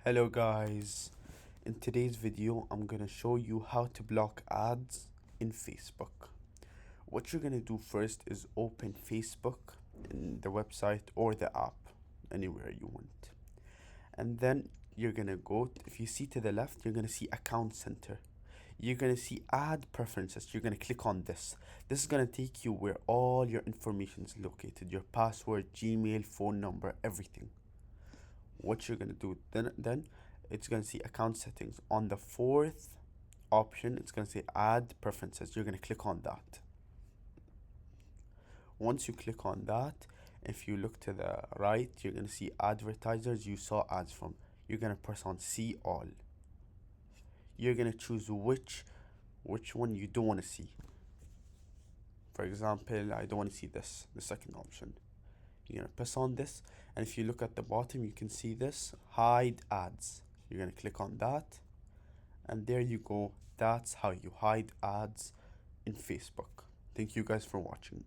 Hello guys, in today's video I'm gonna show you how to block ads in Facebook. What you're gonna do first is open Facebook in the website or the app, anywhere you want. And then you're gonna go, if you see to the left, you're gonna see Account Center. You're gonna see Ad Preferences, you're gonna click on this. This is gonna take you where all your information is located, your password, Gmail, phone number, everything. What you're gonna do then it's gonna see account settings. On the fourth option it's gonna say add preferences. You're gonna click on that. Once you click on that, if you look to the right, you're gonna see advertisers you saw ads from. You're gonna press on see all. You're gonna choose which one you don't want to see. For example, I don't want to see this, the second option. You're gonna press on this, and if you look at the bottom you can see this hide ads. You're gonna click on that, and there you go. That's how you hide ads in Facebook. Thank you guys for watching.